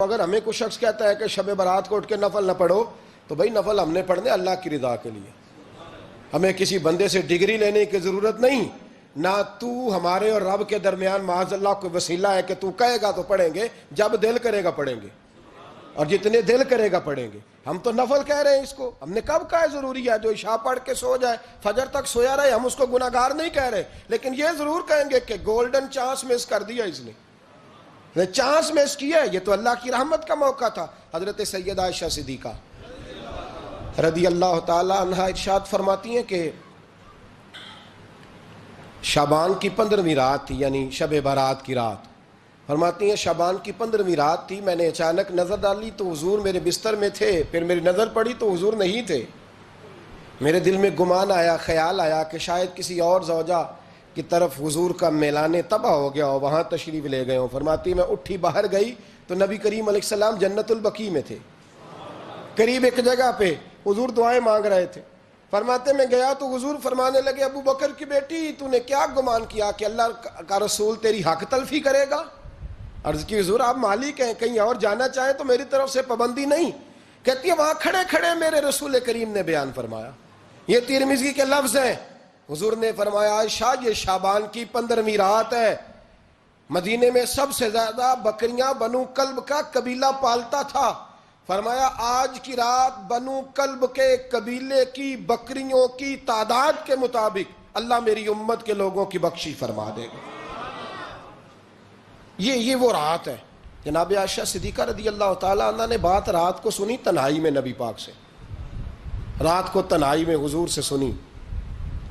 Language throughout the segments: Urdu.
اگر ہمیں کوئی شخص کہتا ہے کہ شب برات کو اٹھ کے نفل نہ پڑھو تو بھائی نفل ہم نے پڑھنے اللہ کی رضا کے لیے، ہمیں کسی بندے سے ڈگری لینے کی ضرورت نہیں، نہ تو ہمارے اور رب کے درمیان معاذ اللہ کوئی وسیلہ ہے کہ تو کہے گا تو پڑھیں گے، جب دل کرے گا پڑھیں گے، اور جتنے دل کرے گا پڑھیں گے۔ ہم تو نفل کہہ رہے ہیں اس کو، ہم نے کب کہا ہے ضروری ہے جو عشاء پڑھ کے سو جائے فجر تک سویا رہے، ہم اس کو گناہگار نہیں کہہ رہے، لیکن یہ ضرور کہیں گے کہ گولڈن چانس مس کر دیا اس نے، چانس مس کیا ہے، یہ تو اللہ کی رحمت کا موقع تھا۔ حضرت سیدہ عائشہ صدیقہ رضی اللہ تعالی عنہ ارشاد فرماتی ہیں کہ شعبان کی 15ویں رات تھی، یعنی شب برات کی رات، فرماتی ہیں شعبان کی 15ویں رات تھی، میں نے اچانک نظر ڈالی تو حضور میرے بستر میں تھے، پھر میری نظر پڑی تو حضور نہیں تھے، میرے دل میں گمان آیا، خیال آیا کہ شاید کسی اور زوجہ کی طرف حضور کا میلان تباہ ہو گیا ہو، وہاں تشریف لے گئے ہوں۔ فرماتی میں اٹھی باہر گئی تو نبی کریم علیہ السلام جنت البقیع میں تھے، قریب ایک جگہ پہ حضور دعائیں مانگ رہے تھے۔ فرماتے میں گیا تو حضور فرمانے لگے ابو بکر کی بیٹی تو نے کیا گمان کیا کہ اللہ کا رسول تیری حق تلفی کرے گا؟ عرض کی حضور آپ مالک ہیں، کہیں اور جانا چاہیں تو میری طرف سے پابندی نہیں۔ کہتی ہے وہاں کھڑے کھڑے میرے رسول کریم نے بیان فرمایا، یہ ترمذی کے لفظ ہیں، حضور نے فرمایا عائشہ یہ شعبان کی 15ویں رات ہے، مدینے میں سب سے زیادہ بکریاں بنو کلب کا قبیلہ پالتا تھا، فرمایا آج کی رات بنو کلب کے قبیلے کی بکریوں کی تعداد کے مطابق اللہ میری امت کے لوگوں کی بخشی فرما دے گا۔ یہ وہ رات ہے۔ جناب عائشہ صدیقہ رضی اللہ تعالیٰ عنہ نے بات رات کو سنی تنہائی میں نبی پاک سے، رات کو تنہائی میں حضور سے سنی،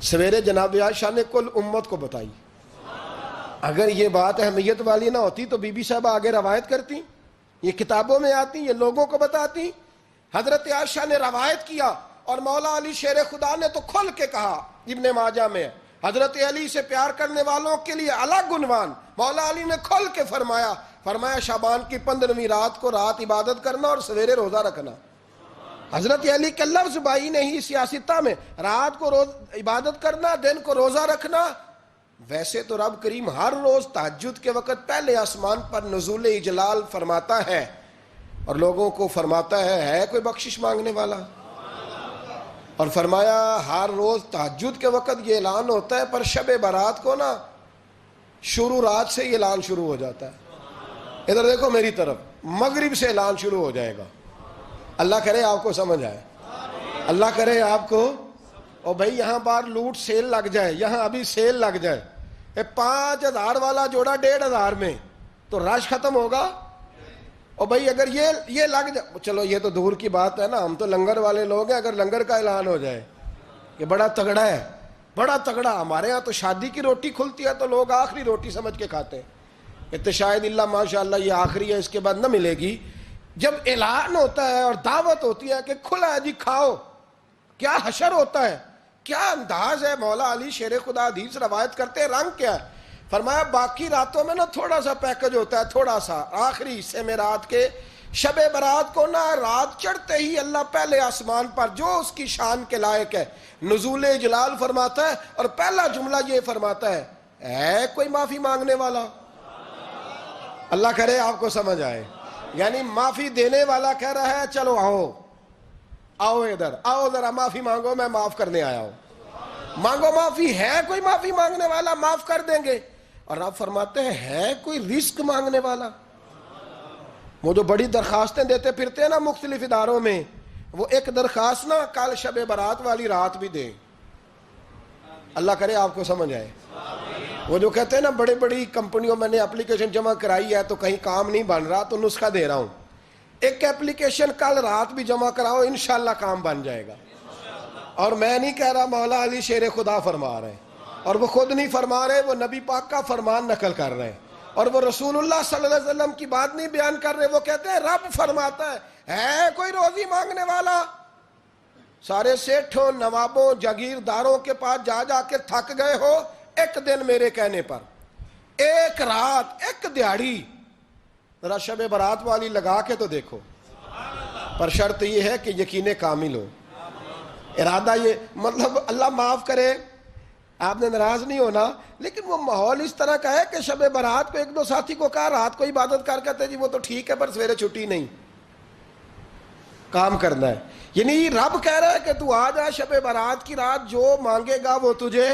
سویرے جناب عائشہ نے کل امت کو بتائی۔ اگر یہ بات اہمیت والی نہ ہوتی تو بی بی صاحبہ آگے روایت کرتی، یہ کتابوں میں آتی، یہ لوگوں کو بتاتی۔ حضرت عائشہ نے روایت کیا اور مولا علی شیر خدا نے تو کھل کے کہا، ابن ماجہ میں حضرت علی سے پیار کرنے والوں کے لیے الگ عنوان، مولا علی نے کھل کے فرمایا شعبان کی 15ویں رات کو رات عبادت کرنا اور سویرے روزہ رکھنا۔ حضرت علی کے لفظ بائی نے ہی سیاستہ میں رات کو روز عبادت کرنا، دن کو روزہ رکھنا۔ ویسے تو رب کریم ہر روز تہجد کے وقت پہلے آسمان پر نزول اجلال فرماتا ہے اور لوگوں کو فرماتا ہے کوئی بخشش مانگنے والا؟ اور فرمایا ہر روز تہجد کے وقت یہ اعلان ہوتا ہے، پر شب برات کو نا شروع رات سے یہ اعلان شروع ہو جاتا ہے۔ ادھر دیکھو میری طرف، مغرب سے اعلان شروع ہو جائے گا۔ اللہ کرے آپ کو سمجھ آئے، اللہ کرے آپ کو، اور بھائی یہاں باہر لوٹ سیل لگ جائے، یہاں ابھی سیل لگ جائے، 5000 والا جوڑا 1500 میں تو رش ختم ہوگا۔ اور بھائی اگر یہ لگ جائے، چلو یہ تو دور کی بات ہے نا، ہم تو لنگر والے لوگ ہیں، اگر لنگر کا اعلان ہو جائے کہ بڑا تگڑا ہے، بڑا تگڑا، ہمارے ہاں تو شادی کی روٹی کھلتی ہے تو لوگ آخری روٹی سمجھ کے کھاتے ہیں، تو شاید اللہ ماشاءاللہ یہ آخری ہے، اس کے بعد نہ ملے گی۔ جب اعلان ہوتا ہے اور دعوت ہوتی ہے کہ کھلا ہے جی کھاؤ، کیا حشر ہوتا ہے، کیا انداز ہے۔ مولا علی شیر خدا حدیث روایت کرتے ہیں، رنگ کیا ہے؟ فرمایا باقی راتوں میں نا تھوڑا سا پیکج ہوتا ہے، تھوڑا سا، آخری حصے میں رات کے شب برات کو نا رات چڑھتے ہی اللہ پہلے آسمان پر جو اس کی شان کے لائق ہے نزول جلال فرماتا ہے، اور پہلا جملہ یہ فرماتا ہے کوئی معافی مانگنے والا؟ اللہ کرے آپ کو سمجھ آئے، یعنی معافی دینے والا کہہ رہا ہے چلو آؤ ادھر، آؤ ذرا معافی مانگو، میں معاف کرنے آیا ہوں، مانگو معافی، ہے کوئی معافی مانگنے والا؟ معاف کر دیں گے۔ اور آپ فرماتے ہیں ہے کوئی رزق مانگنے والا؟ وہ جو بڑی درخواستیں دیتے پھرتے ہیں نا مختلف اداروں میں، وہ ایک درخواست نا کل شب برات والی رات بھی دیں۔ اللہ کرے آپ کو سمجھ آئے۔ وہ جو کہتے ہیں نا بڑی بڑی کمپنیوں میں نے اپلیکیشن جمع کرائی ہے تو کہیں کام نہیں بن رہا تو نسخہ دے رہا ہوں، ایک اپلیکیشن کل رات بھی جمع کراؤ انشاءاللہ کام بن جائے گا۔ اور میں نہیں کہہ رہا، مولا علی شیر خدا فرما رہے ہیں، اور وہ خود نہیں فرما رہے، وہ نبی پاک کا فرمان نقل کر رہے ہیں، اور وہ رسول اللہ صلی اللہ علیہ وسلم کی بات نہیں بیان کر رہے، وہ کہتے ہیں رب فرماتا ہے کوئی روزی مانگنے والا؟ سارے سیٹھوں، نوابوں، جاگیرداروں کے پاس جا جا کے تھک گئے ہو، ایک دن میرے کہنے پر، ایک رات، ایک دیہڑی ذرا شب برات والی لگا کے تو دیکھو، پر شرط یہ ہے کہ یقین کامل ہو، ارادہ یہ، مطلب اللہ معاف کرے، آپ نے ناراض نہیں ہونا، لیکن وہ ماحول اس طرح کا ہے کہ شب برات کو ایک دو ساتھی کو کہا رات کو عبادت کر کہتے جی وہ تو ٹھیک ہے پر سویرے چھٹی نہیں، کام کرنا ہے. یعنی رب کہہ رہا ہے کہ تو آ جا شب برات کی رات، جو مانگے گا وہ تجھے،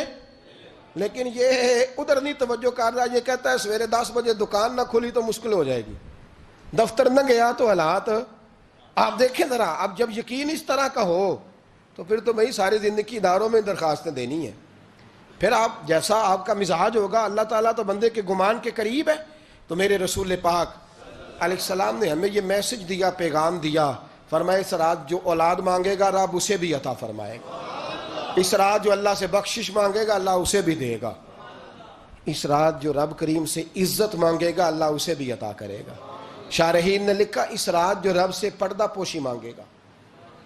لیکن یہ ادھر نہیں توجہ کر رہا. یہ کہتا ہے سویرے 10 بجے دکان نہ کھلی تو مشکل ہو جائے گی، دفتر نہ گیا تو حالات آپ دیکھیں ذرا. اب جب یقین اس طرح کا ہو تو پھر تو میں ساری زندگی اداروں میں درخواستیں دینی ہیں. پھر آپ جیسا آپ کا مزاج ہوگا، اللہ تعالیٰ تو بندے کے گمان کے قریب ہے. تو میرے رسول پاک علیہ السلام نے ہمیں یہ میسج دیا، پیغام دیا، فرمائے اس رات جو اولاد مانگے گا رب اسے بھی عطا فرمائے گا. اس رات جو اللہ سے بخشش مانگے گا اللہ اسے بھی دے گا. اس رات جو رب کریم سے عزت مانگے گا اللہ اسے بھی عطا کرے گا. شارحین نے لکھا اس رات جو رب سے پردہ پوشی مانگے گا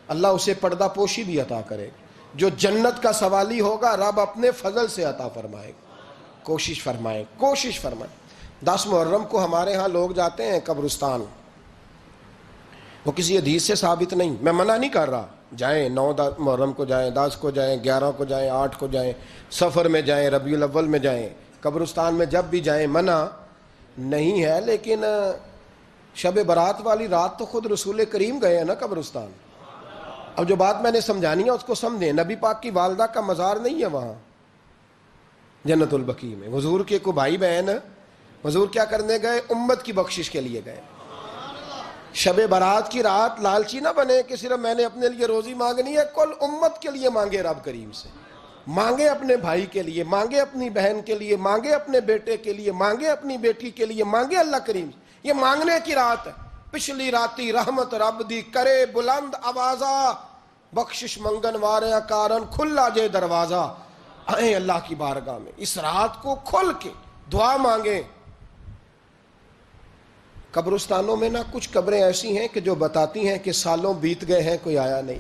اللہ اسے پردہ پوشی بھی عطا کرے گا. جو جنت کا سوالی ہوگا رب اپنے فضل سے عطا فرمائے گا. کوشش فرمائے. 10 محرم کو ہمارے ہاں لوگ جاتے ہیں قبرستان، وہ کسی حدیث سے ثابت نہیں، میں منع نہیں کر رہا، جائیں 9 محرم کو جائیں، 10 کو جائیں، 11 کو جائیں، 8 کو جائیں، سفر میں جائیں، ربیع الاول میں جائیں، قبرستان میں جب بھی جائیں منع نہیں ہے. لیکن شب برات والی رات تو خود رسول کریم گئے ہیں نا قبرستان. اب جو بات میں نے سمجھانی ہے اس کو سمجھیں. نبی پاک کی والدہ کا مزار نہیں ہے وہاں جنت البقیع میں. حضور کے کو بھائی بہن حضور کیا کرنے گئے؟ امت کی بخشش کے لیے گئے. شب برات کی رات لالچی نہ بنے کہ صرف میں نے اپنے لیے روزی مانگنی ہے، کل امت کے لیے مانگے. رب کریم سے مانگے، اپنے بھائی کے لیے مانگے، اپنی بہن کے لیے مانگے، اپنے بیٹے کے لیے مانگے، اپنی بیٹی کے لیے مانگے. اللہ کریم یہ مانگنے کی رات ہے. پچھلی راتی رحمت رب دی کرے بلند آوازہ، بخشش منگن واریاں کارن کھلا جے دروازہ. آئیں اللہ کی بارگاہ میں اس رات کو کھل کے دعا مانگیں. قبرستانوں میں نا کچھ قبریں ایسی ہیں کہ جو بتاتی ہیں کہ سالوں بیت گئے ہیں کوئی آیا نہیں.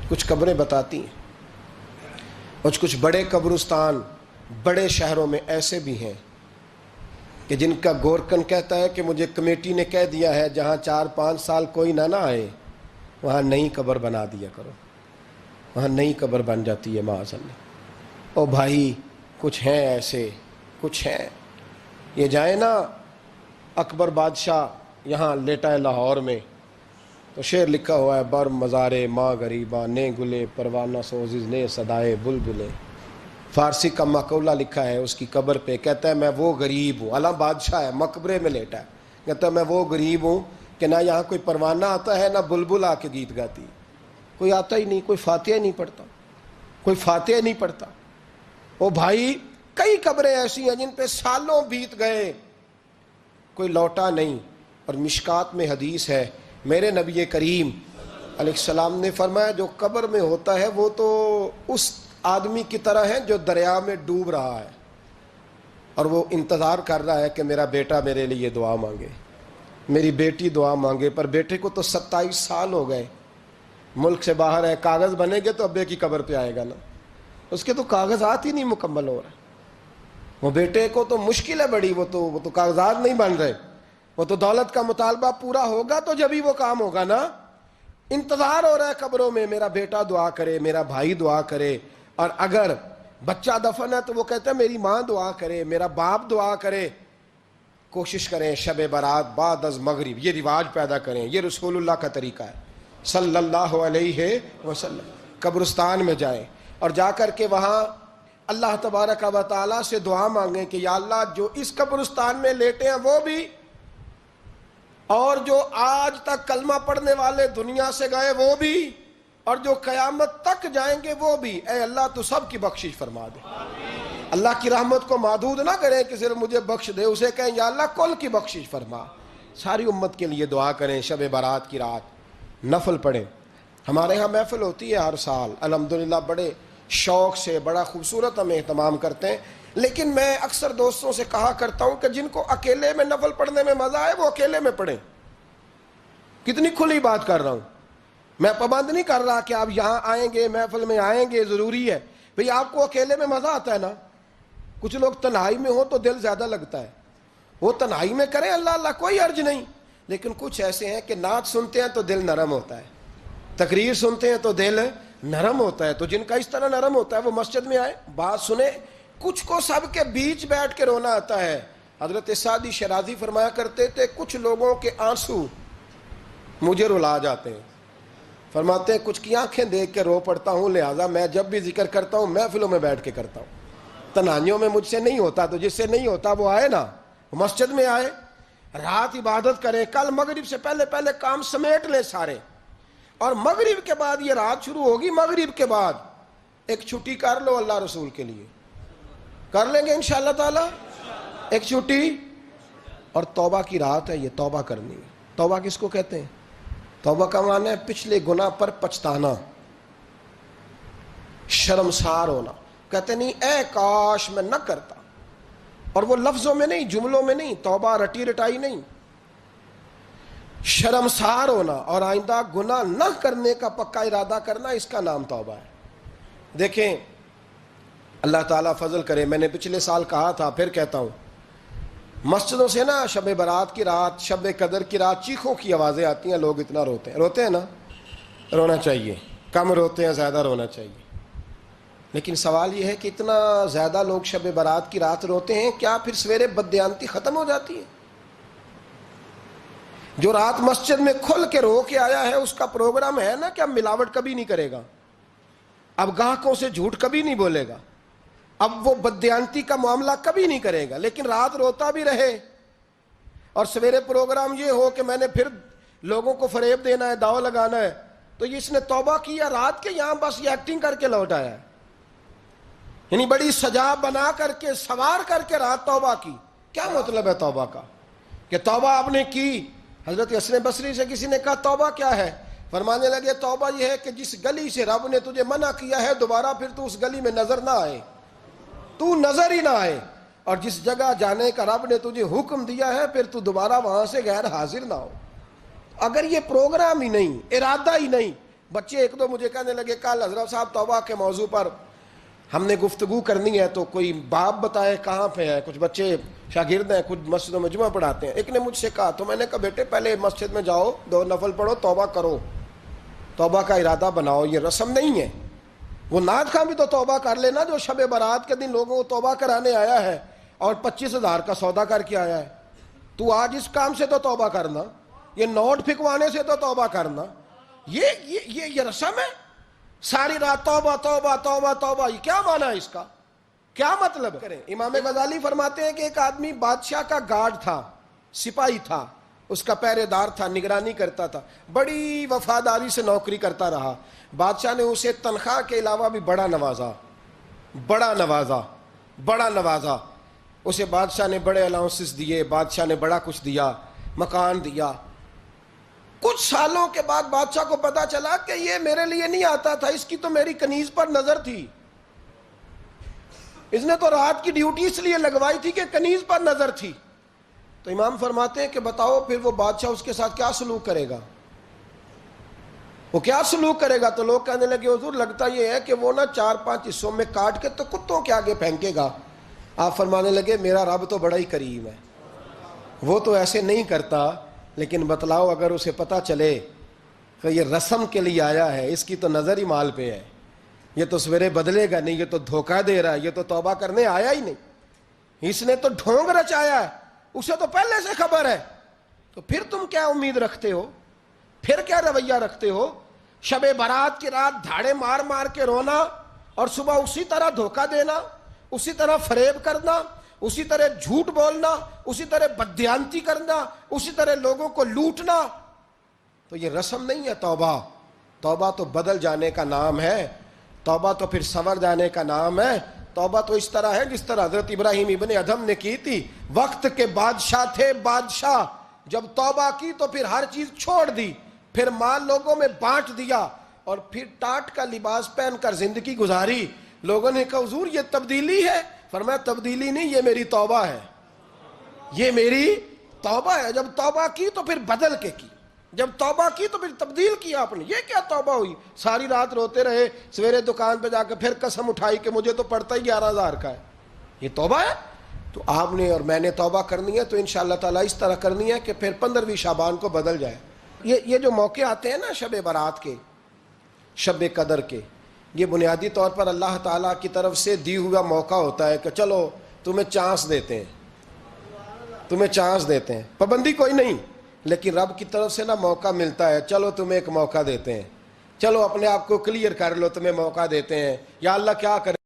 کچھ قبریں بتاتی ہیں. اور کچھ بڑے قبرستان بڑے شہروں میں ایسے بھی ہیں کہ جن کا گورکن کہتا ہے کہ مجھے کمیٹی نے کہہ دیا ہے جہاں 4-5 سال کوئی نہ آئے وہاں نئی قبر بنا دیا کرو. وہاں نئی قبر بن جاتی ہے معاذ اللہ. او بھائی کچھ ہیں ایسے، کچھ ہیں. یہ جائیں نا اکبر بادشاہ یہاں لیٹا ہے لاہور میں تو شعر لکھا ہوا ہے بر مزارے ماں غریباں نے گلے پروانہ سوزز نے صدائے بلبلے. فارسی کا مقولہ لکھا ہے اس کی قبر پہ، کہتا ہے میں وہ غریب ہوں. اعلیٰ بادشاہ ہے مقبرے میں لیٹا ہے، کہتا ہے میں وہ غریب ہوں کہ نہ یہاں کوئی پروانہ آتا ہے نہ بلبل آ کے گیت گاتی. کوئی آتا ہی نہیں، کوئی فاتحہ نہیں پڑھتا، کوئی فاتحہ نہیں پڑھتا. او بھائی کئی قبریں ایسی ہیں جن پہ سالوں بیت گئے کوئی لوٹا نہیں. اور مشکات میں حدیث ہے میرے نبی کریم علیہ السلام نے فرمایا جو قبر میں ہوتا ہے وہ تو اس آدمی کی طرح ہے جو دریا میں ڈوب رہا ہے اور وہ انتظار کر رہا ہے کہ میرا بیٹا میرے لیے دعا مانگے، میری بیٹی دعا مانگے. پر بیٹے کو تو 27 سال ہو گئے، ملک سے باہر ہے. کاغذ بنے گے تو ابے کی قبر پہ آئے گا نا، اس کے تو کاغذات ہی نہیں مکمل ہو رہے. وہ بیٹے کو تو مشکل ہے بڑی، وہ تو کاغذات نہیں بن رہے. وہ تو دولت کا مطالبہ پورا ہوگا تو جب ہی وہ کام ہوگا نا. انتظار ہو رہا ہے قبروں میں میرا بیٹا دعا کرے، میرا بھائی دعا کرے. اور اگر بچہ دفن ہے تو وہ کہتا ہے میری ماں دعا کرے، میرا باپ دعا کرے. کوشش کریں شب برات بعد از مغرب یہ رواج پیدا کریں. یہ رسول اللہ کا طریقہ ہے صلی اللہ علیہ وسلم. قبرستان میں جائیں اور جا کر کے وہاں اللہ تبارک و تعالیٰ سے دعا مانگیں کہ یا اللہ جو اس قبرستان میں لیٹے ہیں وہ بھی، اور جو آج تک کلمہ پڑھنے والے دنیا سے گئے وہ بھی، اور جو قیامت تک جائیں گے وہ بھی. اے اللہ تو سب کی بخشش فرما دے. اللہ کی رحمت کو محدود نہ کریں کہ صرف مجھے بخش دے، اسے کہیں یا اللہ کل کی بخشش فرما. ساری امت کے لیے دعا کریں. شب برات کی رات نفل پڑھیں. ہمارے ہاں محفل ہوتی ہے ہر سال الحمدللہ، بڑے شوق سے بڑا خوبصورت ہم اہتمام کرتے ہیں. لیکن میں اکثر دوستوں سے کہا کرتا ہوں کہ جن کو اکیلے میں نفل پڑھنے میں مزہ آئے وہ اکیلے میں پڑھیں. کتنی کھلی بات کر رہا ہوں. میں پابند نہیں کر رہا کہ آپ یہاں آئیں گے محفل میں آئیں گے ضروری ہے. بھئی آپ کو اکیلے میں مزہ آتا ہے نا. کچھ لوگ تنہائی میں ہوں تو دل زیادہ لگتا ہے، وہ تنہائی میں کریں اللہ اللہ کوئی عرض نہیں. لیکن کچھ ایسے ہیں کہ نعت سنتے ہیں تو دل نرم ہوتا ہے، تقریر سنتے ہیں تو دل نرم ہوتا ہے. تو جن کا اس طرح نرم ہوتا ہے وہ مسجد میں آئے, بات سنیں. کچھ کو سب کے بیچ بیٹھ کے رونا آتا ہے. حضرت سعدی شیرازی فرمایا کرتے تھے کچھ لوگوں کے آنسو مجھے رلا جاتے ہیں. فرماتے ہیں کچھ کی آنکھیں دیکھ کے رو پڑتا ہوں, لہٰذا میں جب بھی ذکر کرتا ہوں محفلوں میں بیٹھ کے کرتا ہوں. تنہائیوں میں مجھ سے نہیں ہوتا, تو جس سے نہیں ہوتا وہ آئے نا, مسجد میں آئے, رات عبادت کریں. کل مغرب سے پہلے پہلے کام سمیٹ لیں سارے, اور مغرب کے بعد یہ رات شروع ہوگی, مغرب کے بعد ایک چھٹی کر لو اللہ رسول کے لیے. کر لیں گے انشاءاللہ تعالی ایک چھٹی. اور توبہ کی رات ہے یہ, توبہ کرنی ہے. توبہ کس کو کہتے ہیں؟ توبہ کا معنی ہے پچھلے گناہ پر پچھتانا, شرمسار ہونا. کہتے نہیں اے کاش میں نہ کرتا, اور وہ لفظوں میں نہیں, جملوں میں نہیں, توبہ رٹی رٹائی نہیں. شرمسار ہونا اور آئندہ گناہ نہ کرنے کا پکا ارادہ کرنا, اس کا نام توبہ ہے. دیکھیں اللہ تعالیٰ فضل کرے, میں نے پچھلے سال کہا تھا پھر کہتا ہوں, مسجدوں سے نا شب برات کی رات, شب قدر کی رات چیخوں کی آوازیں آتی ہیں, لوگ اتنا روتے ہیں نا. رونا چاہیے, کم روتے ہیں زیادہ رونا چاہیے. لیکن سوال یہ ہے کہ اتنا زیادہ لوگ شب برات کی رات روتے ہیں, کیا پھر سویرے بددیانتی ختم ہو جاتی ہے؟ جو رات مسجد میں کھل کے رو کے آیا ہے اس کا پروگرام ہے نا کہ اب ملاوٹ کبھی نہیں کرے گا, اب گاہکوں سے جھوٹ کبھی نہیں بولے گا, اب وہ بددیانتی کا معاملہ کبھی نہیں کرے گا. لیکن رات روتا بھی رہے اور سویرے پروگرام یہ ہو کہ میں نے پھر لوگوں کو فریب دینا ہے, داؤ لگانا ہے, تو اس نے توبہ کیا رات کے, یہاں بس یہ ایکٹنگ کر کے لوٹ آیا ہے. یعنی بڑی سجا بنا کر کے سوار کر کے رات توبہ کی. کیا مطلب ہے توبہ کا؟ کہ توبہ آپ نے کی. حضرت حسن بصری سے کسی نے کہا توبہ کیا ہے؟ فرمانے لگے توبہ یہ ہے کہ جس گلی سے رب نے تجھے منع کیا ہے دوبارہ پھر تو اس گلی میں نظر نہ آئے, تو نظر ہی نہ آئے. اور جس جگہ جانے کا رب نے تجھے حکم دیا ہے پھر تو دوبارہ وہاں سے غیر حاضر نہ ہو. اگر یہ پروگرام ہی نہیں, ارادہ ہی نہیں. بچے ایک دو مجھے کہنے لگے کل حضرت صاحب توبہ کے موضوع پر ہم نے گفتگو کرنی ہے, تو کوئی باب بتائے کہاں پہ ہے. کچھ بچے شاگرد ہیں, کچھ مسجدوں میں جمعہ پڑھاتے ہیں. ایک نے مجھ سے کہا, تو میں نے کہا بیٹے پہلے مسجد میں جاؤ, 2 نفل پڑھو, توبہ کرو, توبہ کا ارادہ بناؤ. یہ رسم نہیں ہے. وہ نعت خواں بھی تو توبہ کر لینا جو شب برات کے دن لوگوں کو توبہ کرانے آیا ہے اور 25,000 کا سودا کر کے آیا ہے. تو آج اس کام سے تو توبہ کرنا, یہ نوٹ پھکوانے سے تو توبہ کرنا. یہ رسم ہے. ساری رات توبہ توبہ توبہ توبہ, یہ کیا معنی ہے اس کا؟ کیا مطلب کریں؟ امام غزالی فرماتے ہیں کہ ایک آدمی بادشاہ کا گارڈ تھا, سپاہی تھا, اس کا پہرے دار تھا, نگرانی کرتا تھا, بڑی وفاداری سے نوکری کرتا رہا. بادشاہ نے اسے تنخواہ کے علاوہ بھی بڑا نوازا, بڑا نوازا, بڑا نوازا. اسے بادشاہ نے بڑے الاؤنسز دیے, بادشاہ نے بڑا کچھ دیا, مکان دیا. کچھ سالوں کے بعد بادشاہ کو پتا چلا کہ یہ میرے لیے نہیں آتا تھا, اس کی تو میری کنیز پر نظر تھی. اس نے تو رات کی ڈیوٹی اس لیے لگوائی تھی کہ کنیز پر نظر تھی. تو امام فرماتے ہیں کہ بتاؤ پھر وہ بادشاہ اس کے ساتھ کیا سلوک کرے گا؟ وہ کیا سلوک کرے گا؟ تو لوگ کہنے لگے حضور لگتا یہ ہے کہ وہ نا 4-5 حصوں میں کاٹ کے تو کتوں کے آگے پھینکے گا. آپ فرمانے لگے میرا رب تو بڑا ہی کریم ہے, وہ تو ایسے نہیں کرتا. لیکن بتلاؤ اگر اسے پتا چلے کہ یہ رسم کے لیے آیا ہے, اس کی تو نظر ہی مال پہ ہے, یہ تو سویرے بدلے گا نہیں, یہ تو دھوکہ دے رہا ہے, یہ تو توبہ کرنے آیا ہی نہیں, اس نے تو ڈھونگ رچایا ہے, اسے تو پہلے سے خبر ہے. تو پھر تم کیا امید رکھتے ہو؟ پھر کیا رویہ رکھتے ہو؟ شب برات کی رات دھاڑے مار مار کے رونا اور صبح اسی طرح دھوکہ دینا, اسی طرح فریب کرنا, اسی طرح جھوٹ بولنا, اسی طرح بددیانتی کرنا, اسی طرح لوگوں کو لوٹنا. تو یہ رسم نہیں ہے توبہ. توبہ تو بدل جانے کا نام ہے, توبہ تو پھر سنور جانے کا نام ہے. توبہ تو اس طرح ہے جس طرح حضرت ابراہیم ابن ادھم نے کی تھی. وقت کے بادشاہ تھے, بادشاہ جب توبہ کی تو پھر ہر چیز چھوڑ دی, پھر مال لوگوں میں بانٹ دیا اور پھر ٹاٹ کا لباس پہن کر زندگی گزاری. لوگوں نے کہا حضور یہ تبدیلی ہے. فرمایا تبدیلی نہیں, یہ میری توبہ ہے, یہ میری توبہ ہے. جب توبہ کی تو پھر بدل کے کی, جب توبہ کی تو پھر تبدیل کیا آپ نے. یہ کیا توبہ ہوئی؟ ساری رات روتے رہے, سویرے دکان پہ جا کے پھر قسم اٹھائی کہ مجھے تو پڑتا ہی 11,000 کا ہے. یہ توبہ ہے؟ تو آپ نے اور میں نے توبہ کرنی ہے تو انشاءاللہ تعالیٰ اس طرح کرنی ہے کہ پھر 15ویں شعبان کو بدل جائے. یہ جو موقع آتے ہیں نا شب برات کے, شب قدر کے, یہ بنیادی طور پر اللہ تعالیٰ کی طرف سے دی ہوا موقع ہوتا ہے کہ چلو تمہیں چانس دیتے ہیں، تمہیں چانس دیتے ہیں، پابندی کوئی نہیں، لیکن رب کی طرف سے نا موقع ملتا ہے، چلو تمہیں ایک موقع دیتے ہیں، چلو اپنے آپ کو کلیئر کر لو، تمہیں موقع دیتے ہیں، یا اللہ کیا کرے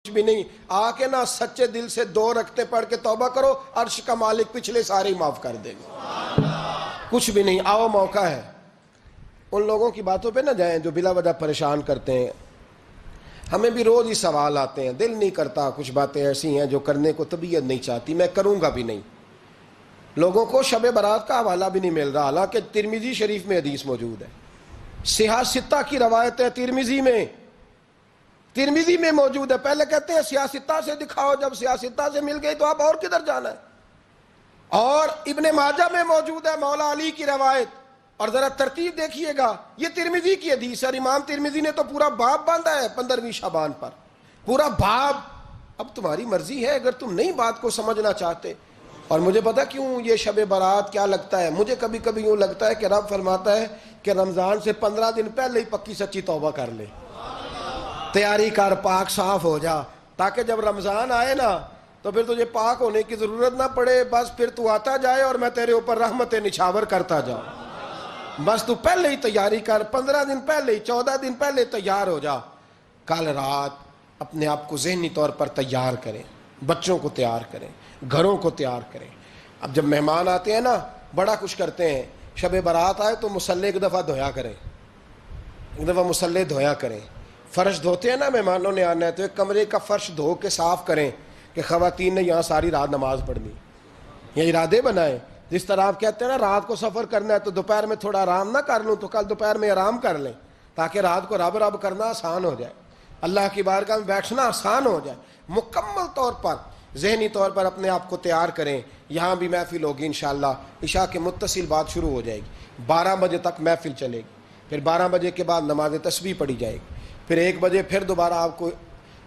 کچھ بھی نہیں، آ کے نا سچے دل سے 2 رکعتیں پڑھ کے توبہ کرو، عرش کا مالک پچھلے سارے ہی معاف کر دے گا، کچھ بھی نہیں، آؤ موقع ہے۔ ان لوگوں کی باتوں پہ نہ جائیں جو بلا وجہ پریشان کرتے ہیں، ہمیں بھی روز ہی سوال آتے ہیں، دل نہیں کرتا، کچھ باتیں ایسی ہیں جو کرنے کو طبیعت نہیں چاہتی، میں کروں گا بھی نہیں۔ لوگوں کو شب برات کا حوالہ بھی نہیں مل رہا، حالانکہ ترمذی شریف میں حدیث موجود ہے، صحاح ستہ کی روایت ہے، ترمذی میں موجود ہے۔ پہلے کہتے ہیں صحاح ستہ سے دکھاؤ، جب صحاح ستہ سے مل گئی تو آپ اور کدھر جانا ہے؟ اور ابن ماجہ میں موجود ہے مولا علی کی روایت، اور ذرا ترتیب دیکھیے گا، یہ ترمذی کی حدیث ہے، اور امام ترمذی نے تو پورا باب باندھا ہے 15ویں شعبان پر، پورا باب۔ اب تمہاری مرضی ہے، اگر تم نہیں بات کو سمجھنا چاہتے۔ اور مجھے پتا کیوں یہ شب برات کیا لگتا ہے، مجھے کبھی کبھی یوں لگتا ہے کہ رب فرماتا ہے کہ رمضان سے 15 دن پہلے ہی پکی سچی توبہ کر لے، تیاری کر، پاک صاف ہو جا، تاکہ جب رمضان آئے نا تو پھر تجھے پاک ہونے کی ضرورت نہ پڑے، بس پھر تو آتا جائے اور میں تیرے اوپر رحمتیں نچھاور کرتا جاؤں، بس تو پہلے ہی تیاری کر، 15 دن پہلے ہی، 14 دن پہلے تیار ہو جا۔ کل رات اپنے آپ کو ذہنی طور پر تیار کریں، بچوں کو تیار کریں، گھروں کو تیار کریں۔ اب جب مہمان آتے ہیں نا بڑا کچھ کرتے ہیں، شب برات آئے تو مصلے ایک دفعہ دھویا کریں، ایک دفعہ مصلے دھویا کریں۔ فرش دھوتے ہیں نا، مہمانوں نے آنا ہے تو ایک کمرے کا فرش دھو کے صاف کریں کہ خواتین نے یہاں ساری رات نماز پڑھنی، یہ ارادے بنائیں۔ جس طرح آپ کہتے ہیں نا رات کو سفر کرنا ہے تو دوپہر میں تھوڑا آرام نہ کر لوں تو کل دوپہر میں آرام کر لیں، تاکہ رات کو رب رب کرنا آسان ہو جائے، اللہ کی بارگاہ میں بیٹھنا آسان ہو جائے۔ مکمل طور پر ذہنی طور پر اپنے آپ کو تیار کریں۔ یہاں بھی محفل ہوگی انشاءاللہ، عشاء کے متصل بعد شروع ہو جائے گی، 12 بجے تک محفل چلے گی، پھر 12 بجے کے بعد نماز تسبیح پڑھی جائے گی، پھر 1 بجے پھر دوبارہ آپ کو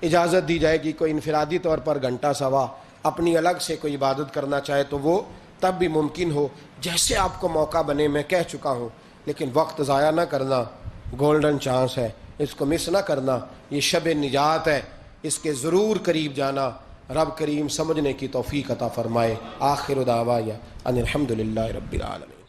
اجازت دی جائے گی، کوئی انفرادی طور پر گھنٹہ سوا اپنی الگ سے کوئی عبادت کرنا چاہے تو وہ تب بھی ممکن ہو، جیسے آپ کو موقع بنے۔ میں کہہ چکا ہوں، لیکن وقت ضائع نہ کرنا، گولڈن چانس ہے، اس کو مس نہ کرنا، یہ شب نجات ہے، اس کے ضرور قریب جانا۔ رب کریم سمجھنے کی توفیق عطا فرمائے۔ آخر دعوایا ان الحمدللہ رب العالمین۔